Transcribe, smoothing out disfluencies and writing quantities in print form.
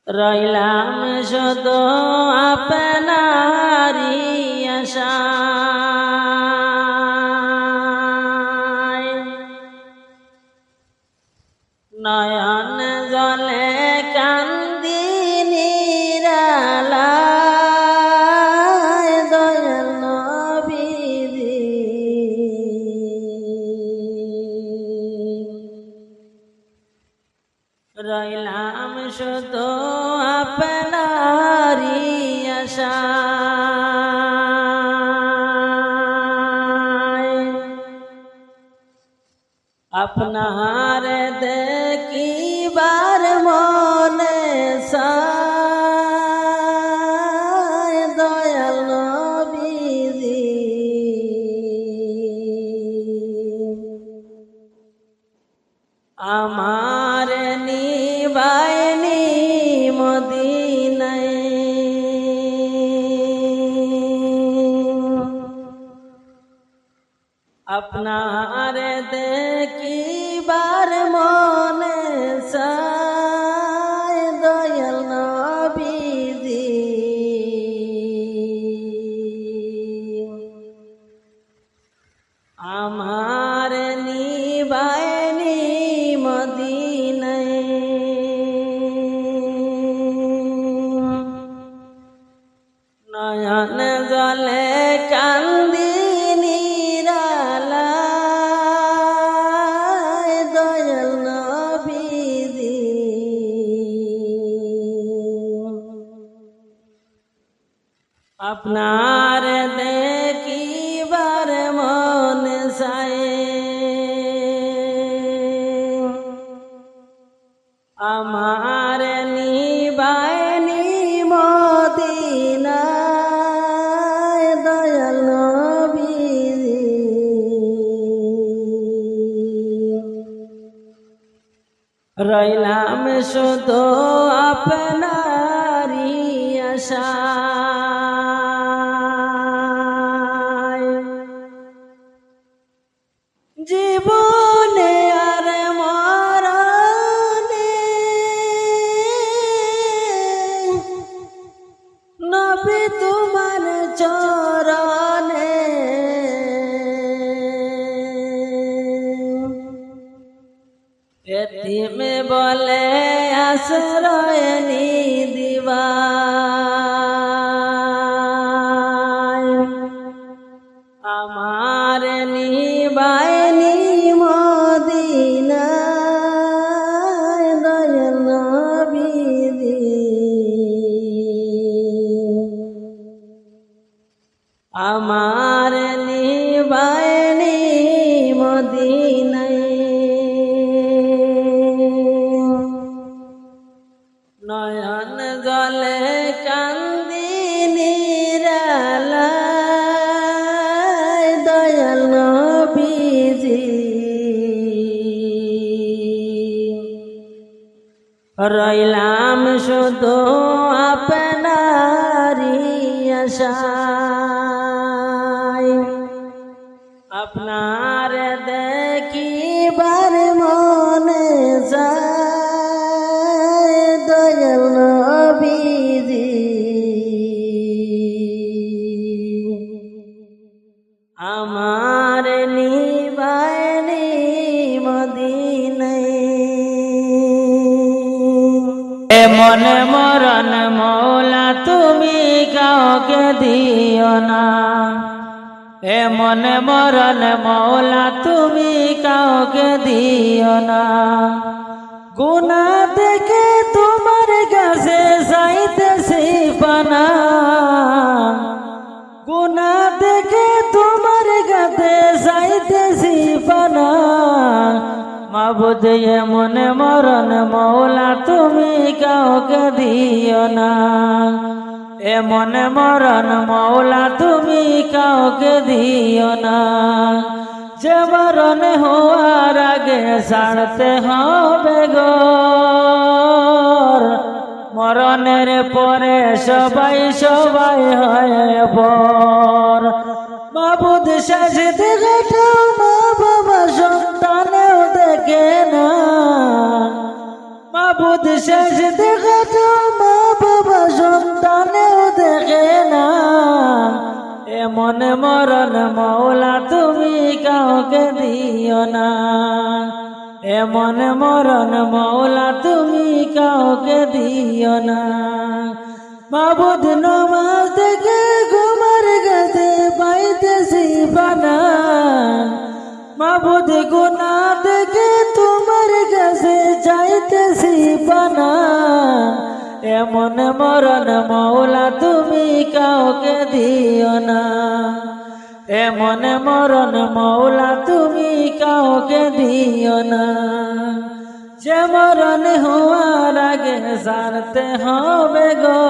রইলাম শুধু আপনারই আশায়, নয়ন জলে কান্দি নিরালায় দয়াল নবীজি। রইলাম শুধু আপনারই আশায়, আপনার দেখিবার মনে চায় দয়াল নবীজি। আমার নিবাইনি মদিনায়, আপনার দেখিবার মনে চায় দয়াল নবীজি। আমার নিবাইনি মদিনায়, নয়ন জলে কান্দি নিরালায় দয়াল নবীজি। আপনার দেখিবার মনে চায়, আমার নিবাইনি মদিনায় দয়াল নবীজি। রইলাম শুধু আপনারই আশায়, জীবনে আর মরণে নবী তোমার চরণে, এতিম বলে আশ্রয় দিবায়, আমার নিবাইনি মদিনায় দয়াল নবীজি। আমার নিবাইনি মদিনায়, নয়ন জলে কান্দি নিরালায় দয়াল নবীজি। রইলাম শুধু আপনারই আশায়, আপনার দেখিবার মনে চায় দয়াল নবীজি। আমার নিবাইনি মদিনায়, মনে মরণ মৌলা তুমি কাউকে দিও না, মনে মরণ মৌলা তুমি কাউকে দিও না। গুনাহ দেখে তোমার কাছে চাইতেছি পানা, গুনাহ দেখে তোমার কাছে চাইতেছি পানা। মাবুদ মনে মরণ মৌলা তুমি কাউকে দিও না, মনে মরণ মৌলা তুমি কাউকে দিও না। যে মরণ হওয়ার আগে ছাড়তে হবে ঘর, মরণের পরে সবাই সবাই হয় পর। মাবুদ শেষ দিকে মা বাবা সন্তানেও দেখে না, মাবুদ শেষ দেখাটা মা বাবা সন্তানেও দেখে না, এমন মরণ মওলা তুমি কাউকে দিও না, এমন মরণ মওলা তুমি কাউকে দিও না। মাবুদ নামাজ থেকে ঘুমার গেছে পাইতেছি বানা, মাবুদ গুনাহ থেকে তোমার কাছে চাইতেছি বানা, এমন মরণ মওলা তুমি কাউকে দিও না, এমন মরণ মওলা তুমি কাউকে দিও না। যে মরণ হওয়ার আগে জানতে হবে গো